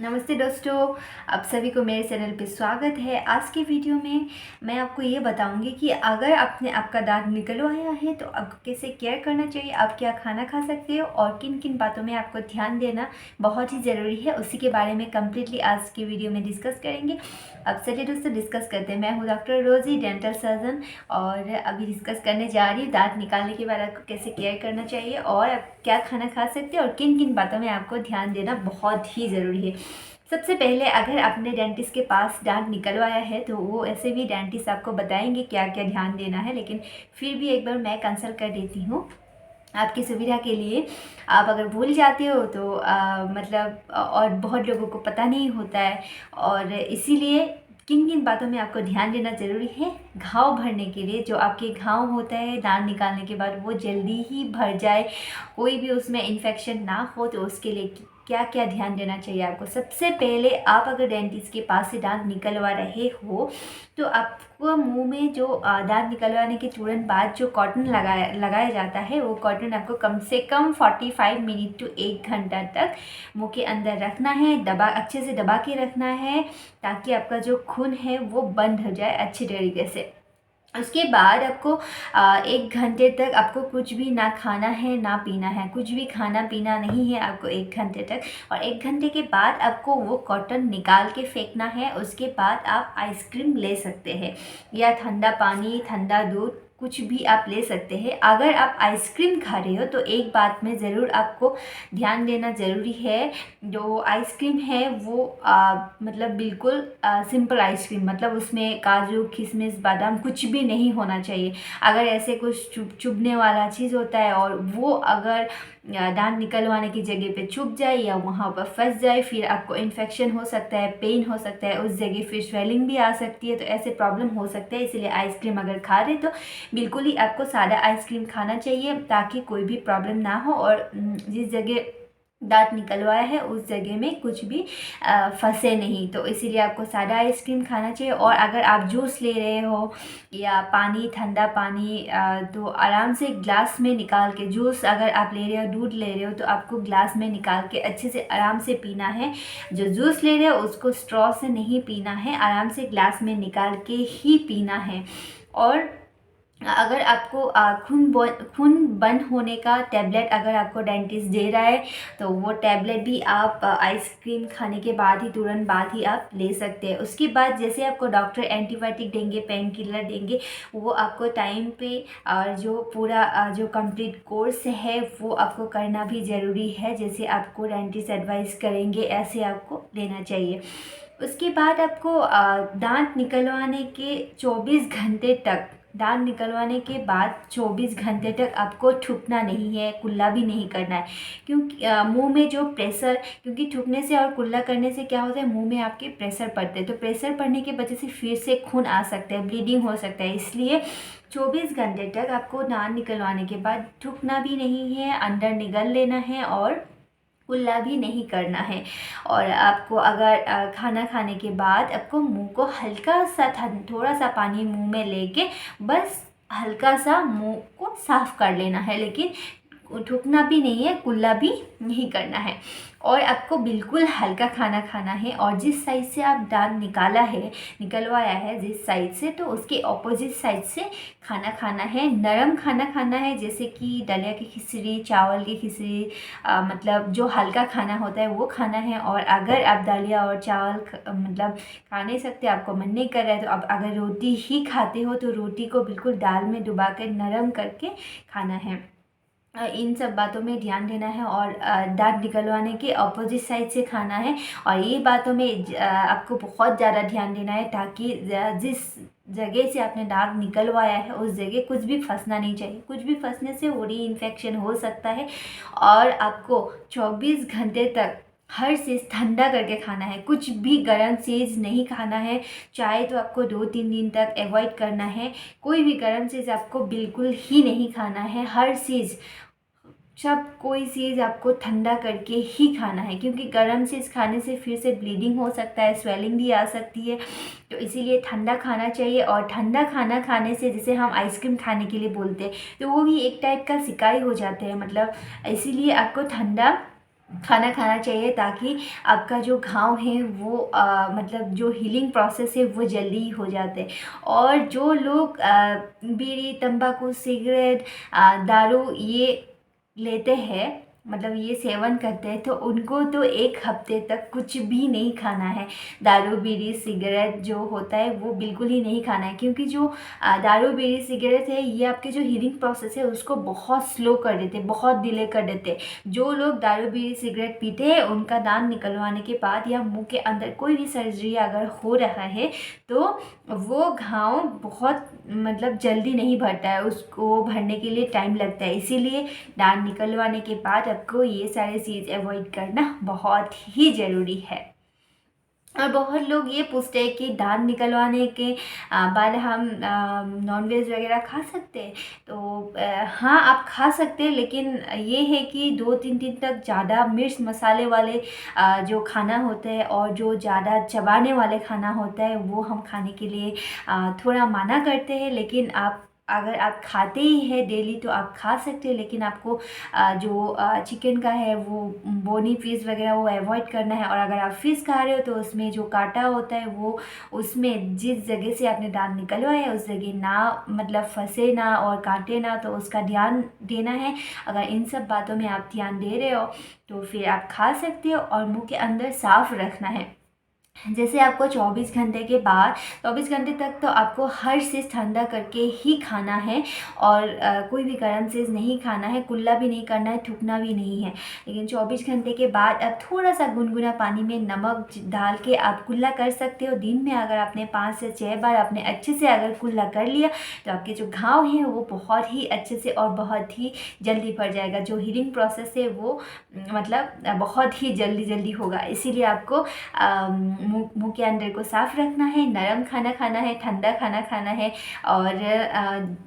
नमस्ते दोस्तों, आप सभी को मेरे चैनल पे स्वागत है। आज के वीडियो में मैं आपको ये बताऊंगी कि अगर आपका दांत निकलवाया है तो आपको कैसे केयर करना चाहिए, आप क्या खाना खा सकते हो और किन किन बातों में आपको ध्यान देना बहुत ही ज़रूरी है, उसी के बारे में कम्प्लीटली आज के वीडियो में डिस्कस करेंगे। अब चलिए दोस्तों डिस्कस करते हैं। मैं हूँ डॉक्टर रोजी, डेंटल सर्जन, और अभी डिस्कस करने जा रही हूँ दाँत निकालने के बाद आपको कैसे केयर करना चाहिए और आप क्या खाना खा सकते हैं और किन किन बातों में आपको ध्यान देना बहुत ही ज़रूरी है। सबसे पहले अगर आपने डेंटिस्ट के पास दांत निकलवाया है तो वो ऐसे भी डेंटिस्ट आपको बताएंगे क्या क्या ध्यान देना है, लेकिन फिर भी एक बार मैं कंसल्ट कर देती हूँ आपकी सुविधा के लिए। आप अगर भूल जाते हो तो और बहुत लोगों को पता नहीं होता है, और इसीलिए किन किन बातों में आपको ध्यान देना ज़रूरी है। घाव भरने के लिए, जो आपके घाव होता है दांत निकालने के बाद वो जल्दी ही भर जाए, कोई भी उसमें इन्फेक्शन ना हो, तो उसके लिए क्या क्या ध्यान देना चाहिए आपको। सबसे पहले आप अगर डेंटिस्ट के पास से दांत निकलवा रहे हो तो आपको मुंह में जो दांत निकलवाने के तुरंत बाद जो कॉटन लगाया जाता है, वो कॉटन आपको कम से कम 45 मिनट टू 1 घंटा तक मुंह के अंदर रखना है। अच्छे से दबा के रखना है ताकि आपका जो खून है वो बंद हो जाए अच्छी तरीके से। उसके बाद आपको 1 घंटे तक आपको कुछ भी ना खाना है ना पीना है, कुछ भी खाना पीना नहीं है आपको 1 घंटे तक। और 1 घंटे के बाद आपको वो कॉटन निकाल के फेंकना है। उसके बाद आप आइसक्रीम ले सकते हैं या ठंडा पानी, ठंडा दूध, कुछ भी आप ले सकते हैं। अगर आप आइसक्रीम खा रहे हो तो एक बात में ज़रूर आपको ध्यान देना ज़रूरी है। जो आइसक्रीम है वो मतलब बिल्कुल सिंपल आइसक्रीम, मतलब उसमें काजू, किशमिश, बादाम कुछ भी नहीं होना चाहिए। अगर ऐसे कुछ चुभने वाला चीज़ होता है और वो अगर दांत निकलवाने की जगह पे चुभ जाए या वहाँ पर फंस जाए, फिर आपको इन्फेक्शन हो सकता है, पेन हो सकता है, उस जगह फिर स्वेलिंग भी आ सकती है, तो ऐसे प्रॉब्लम हो सकते हैं। इसलिए आइसक्रीम अगर खा रहे तो बिल्कुल ही आपको सादा आइसक्रीम खाना चाहिए ताकि कोई भी प्रॉब्लम ना हो और जिस जगह दांत निकलवाया है उस जगह में कुछ भी फंसे नहीं। तो इसीलिए आपको सादा आइसक्रीम खाना चाहिए। और अगर आप जूस ले रहे हो या पानी, ठंडा पानी, तो आराम से ग्लास में निकाल के, जूस अगर आप ले रहे हो, दूध ले रहे हो, तो आपको ग्लास में निकाल के अच्छे से आराम से पीना है। जो जूस ले रहे हो उसको स्ट्रॉ से नहीं पीना है, आराम से ग्लास में निकाल के ही पीना है। और अगर आपको खून बंद होने का टैबलेट अगर आपको डेंटिस्ट दे रहा है तो वो टैबलेट भी आप आइसक्रीम खाने के बाद ही, तुरंत बाद ही आप ले सकते हैं। उसके बाद जैसे आपको डॉक्टर एंटीबायोटिक देंगे, पेन किलर देंगे, वो आपको टाइम पे और जो पूरा जो कंप्लीट कोर्स है वो आपको करना भी ज़रूरी है। जैसे आपको डेंटिस्ट एडवाइस करेंगे ऐसे आपको लेना चाहिए। उसके बाद आपको दांत निकलवाने के 24 घंटे तक, दांत निकलवाने के बाद 24 घंटे तक आपको थूकना नहीं है, कुल्ला भी नहीं करना है। क्योंकि मुंह में जो प्रेशर, क्योंकि थूकने से और कुल्ला करने से क्या होता है, मुंह में आपके प्रेशर पड़ते हैं, तो प्रेशर पड़ने की वजह से फिर से खून आ सकता है, ब्लीडिंग हो सकता है। इसलिए 24 घंटे तक आपको दांत निकलवाने के बाद थूकना भी नहीं है, अंदर निगल लेना है और कुल्ला भी नहीं करना है। और आपको अगर खाना खाने के बाद आपको मुंह को हल्का सा थोड़ा सा पानी मुंह में लेके बस हल्का सा मुंह को साफ कर लेना है, लेकिन थूकना भी नहीं है, कुल्ला भी नहीं करना है। और आपको बिल्कुल हल्का खाना खाना है। और जिस साइड से आप दांत निकलवाया है जिस साइड से, तो उसके ऑपोजिट साइड से खाना खाना है। नरम खाना खाना है, जैसे कि दलिया की खिचड़ी, चावल की खिचड़ी, मतलब जो हल्का खाना होता है वो खाना है। और अगर आप दलिया और चावल मतलब खा नहीं सकते, आपको मन नहीं कर रहा है, तो आप अगर रोटी ही खाते हो तो रोटी को बिल्कुल दाल में डुबा कर नरम करके खाना है। इन सब बातों में ध्यान देना है। और दांत निकलवाने के अपोजिट साइड से खाना है। और ये बातों में आपको बहुत ज़्यादा ध्यान देना है ताकि जिस जगह से आपने दांत निकलवाया है उस जगह कुछ भी फंसना नहीं चाहिए। कुछ भी फंसने से वो री-इन्फेक्शन हो सकता है। और आपको 24 घंटे तक हर चीज़ ठंडा करके खाना है, कुछ भी गर्म चीज़ नहीं खाना है। चाहे तो आपको 2-3 दिन तक अवॉइड करना है, कोई भी गर्म चीज़ आपको बिल्कुल ही नहीं खाना है। हर चीज़, कोई चीज़ आपको ठंडा करके ही खाना है, क्योंकि गर्म चीज़ खाने से फिर से ब्लीडिंग हो सकता है, स्वेलिंग भी आ सकती है। तो इसीलिए ठंडा खाना चाहिए। और ठंडा खाना खाने से, जैसे हम आइसक्रीम खाने के लिए बोलते हैं, तो वो भी एक टाइप का शिकाई हो जाते हैं, मतलब इसीलिए आपको ठंडा खाना खाना चाहिए, ताकि आपका जो घाव है वो मतलब जो हीलिंग प्रोसेस है वो जल्दी हो जाते। और जो लोग बीड़ी, तंबाकू, सिगरेट, दारू ये लेते हैं, मतलब ये सेवन करते हैं, तो उनको तो एक हफ्ते तक कुछ भी नहीं खाना है। दारू, बीड़ी, सिगरेट जो होता है वो बिल्कुल ही नहीं खाना है, क्योंकि जो दारू, बीड़ी, सिगरेट है ये आपके जो हीलिंग प्रोसेस है उसको बहुत स्लो कर देते, बहुत डिले कर देते। जो लोग दारू, बीड़ी, सिगरेट पीते हैं उनका दांत निकलवाने के बाद या मुंह के अंदर कोई भी सर्जरी अगर हो रहा है तो वो घाव बहुत मतलब जल्दी नहीं भरता है, उसको भरने के लिए टाइम लगता है। इसीलिए दांत निकलवाने के बाद आपको ये सारी चीज़ अवॉइड करना बहुत ही ज़रूरी है। और बहुत लोग ये पूछते हैं कि दांत निकलवाने के बाद हम नॉनवेज वगैरह खा सकते हैं। तो हाँ, आप खा सकते हैं, लेकिन ये है कि 2-3 दिन तक ज़्यादा मिर्च मसाले वाले जो खाना होता है और जो ज़्यादा चबाने वाले खाना होता है वो हम खाने के लिए थोड़ा मना करते हैं। लेकिन आप अगर आप खाते ही हैं डेली तो आप खा सकते हैं, लेकिन आपको जो चिकन का है वो बोनी पीस वगैरह वो अवॉइड करना है। और अगर आप फिश खा रहे हो तो उसमें जो कांटा होता है वो उसमें जिस जगह से आपने दांत निकलवाया है उस जगह ना मतलब फंसे ना और काटे ना, तो उसका ध्यान देना है। अगर इन सब बातों में आप ध्यान दे रहे हो तो फिर आप खा सकते हो। और मुंह के अंदर साफ रखना है। जैसे आपको 24 घंटे के बाद 24 घंटे तक तो आपको हर चीज़ ठंडा करके ही खाना है, और कोई भी गर्म चीज़ नहीं खाना है, कुल्ला भी नहीं करना है, थूकना भी नहीं है। लेकिन 24 घंटे के बाद आप थोड़ा सा गुनगुना पानी में नमक डाल के आप कुल्ला कर सकते हो। दिन में अगर आपने 5 से 6 बार आपने अच्छे से अगर कुल्ला कर लिया तो आपके जो घाव हैं वो बहुत ही अच्छे से और बहुत ही जल्दी भर जाएगा। जो हीलिंग प्रोसेस है वो मतलब बहुत ही जल्दी जल्दी होगा। इसीलिए आपको मुंह के अंदर को साफ रखना है, नरम खाना खाना है, ठंडा खाना खाना है। और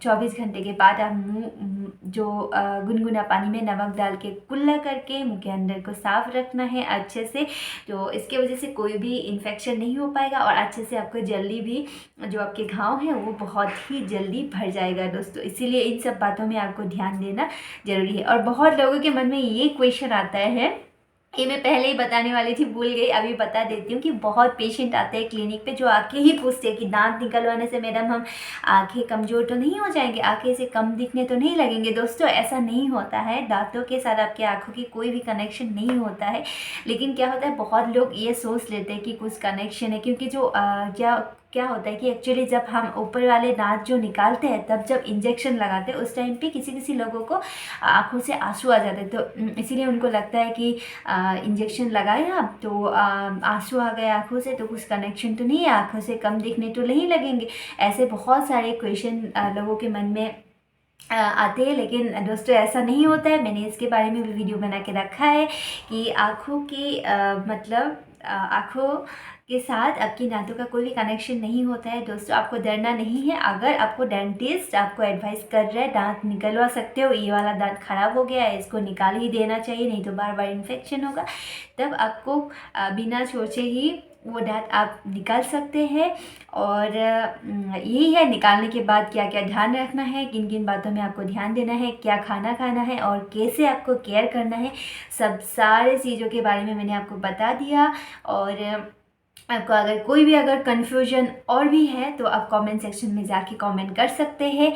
24 घंटे के बाद आप मुंह जो गुनगुना पानी में नमक डाल के कुल्ला करके मुंह के अंदर को साफ रखना है अच्छे से। तो इसके वजह से कोई भी इन्फेक्शन नहीं हो पाएगा और अच्छे से आपको जल्दी भी जो आपके घाव हैं वो बहुत ही जल्दी भर जाएगा दोस्तों। इसीलिए इन सब बातों में आपको ध्यान देना ज़रूरी है। और बहुत लोगों के मन में ये क्वेश्चन आता है, ये मैं पहले ही बताने वाली थी, भूल गई, अभी बता देती हूँ कि बहुत पेशेंट आते हैं क्लिनिक पे जो आके ही पूछते हैं कि दांत निकलवाने से मैडम हम आंखें कमज़ोर तो नहीं हो जाएंगे, आंखें से कम दिखने तो नहीं लगेंगे। दोस्तों ऐसा नहीं होता है, दांतों के साथ आपके आंखों की कोई भी कनेक्शन नहीं होता है। लेकिन क्या होता है, बहुत लोग ये सोच लेते हैं कि कुछ कनेक्शन है, क्योंकि जो क्या होता है कि एक्चुअली जब हम ऊपर वाले दांत जो निकालते हैं तब जब इंजेक्शन लगाते हैं उस टाइम पे किसी किसी लोगों को आँखों से आंसू आ जाते हैं। तो इसीलिए उनको लगता है कि इंजेक्शन लगाया तो आंसू आ गए आँखों से, तो कुछ कनेक्शन तो नहीं है, आँखों से कम दिखने तो नहीं लगेंगे। ऐसे बहुत सारे क्वेश्चन लोगों के मन में आते हैं। लेकिन दोस्तों ऐसा नहीं होता है। मैंने इसके बारे में भी वीडियो बना के रखा है कि आँखों की मतलब आँखों के साथ आपकी दांतों का कोई भी कनेक्शन नहीं होता है। दोस्तों आपको डरना नहीं है। अगर आपको डेंटिस्ट आपको एडवाइस कर रहा है दांत निकलवा सकते हो, ये वाला दांत खराब हो गया है इसको निकाल ही देना चाहिए नहीं तो बार बार इन्फेक्शन होगा, तब आपको बिना सोचे ही वो दांत आप निकाल सकते हैं। और यही है निकालने के बाद क्या क्या ध्यान रखना है, किन किन बातों में आपको ध्यान देना है, क्या खाना खाना है और कैसे आपको केयर करना है, सब सारे चीज़ों के बारे में मैंने आपको बता दिया। और आपको अगर कोई भी अगर कन्फ्यूजन और भी है तो आप कमेंट सेक्शन में जाके कमेंट कर सकते हैं,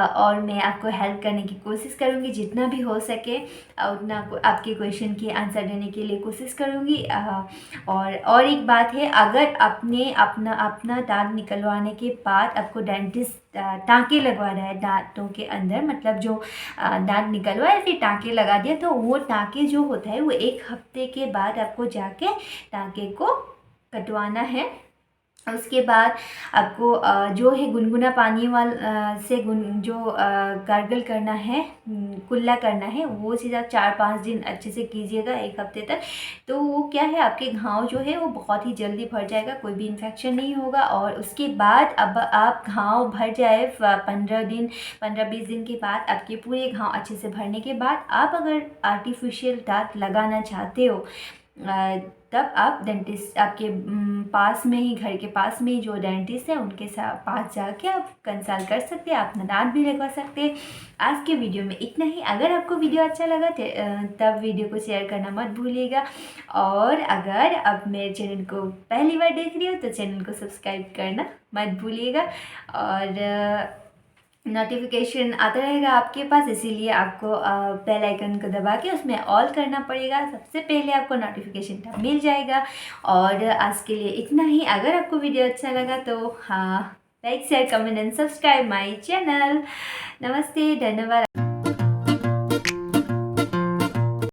और मैं आपको हेल्प करने की कोशिश करूँगी जितना भी हो सके, उतना आपके क्वेश्चन की आंसर देने के लिए कोशिश करूँगी। और एक बात है, अगर आपने अपना दांत निकलवाने के बाद आपको डेंटिस्ट टाँके लगवा रहा है दांतों के अंदर, मतलब जो दांत निकलवाए फिर टाँके लगा दिया, तो वो टाँके जो होता है वो 1 हफ्ते के बाद आपको जाके टाँके को कटवाना है। उसके बाद आपको जो है गुनगुना पानी से जो गार्गल करना है, कुल्ला करना है, वो सीधा 4-5 दिन अच्छे से कीजिएगा 1 हफ्ते तक। तो वो क्या है आपके घाव जो है वो बहुत ही जल्दी भर जाएगा, कोई भी इन्फेक्शन नहीं होगा। और उसके बाद अब आप घाव भर जाए 15-20 दिन के बाद आपके पूरे घाव अच्छे से भरने के बाद आप अगर आर्टिफिशियल दांत लगाना चाहते हो तब आप डेंटिस्ट आपके पास में ही, घर के पास में ही जो डेंटिस्ट है उनके साथ पास जाके आप कंसल्ट कर सकते हैं, अपना दांत भी लगवा सकते हैं। आज के वीडियो में इतना ही। अगर आपको वीडियो अच्छा लगा तब वीडियो को शेयर करना मत भूलिएगा, और अगर आप मेरे चैनल को पहली बार देख रही हो तो चैनल को सब्सक्राइब करना मत भूलिएगा, और नोटिफिकेशन आता रहेगा आपके पास, इसीलिए आपको बेल आइकन को दबा के उसमें ऑल करना पड़ेगा। सबसे पहले आपको नोटिफिकेशन तब मिल जाएगा। और आज के लिए इतना ही। अगर आपको वीडियो अच्छा लगा तो हाँ, like share comment and subscribe my channel. नमस्ते, धन्यवाद।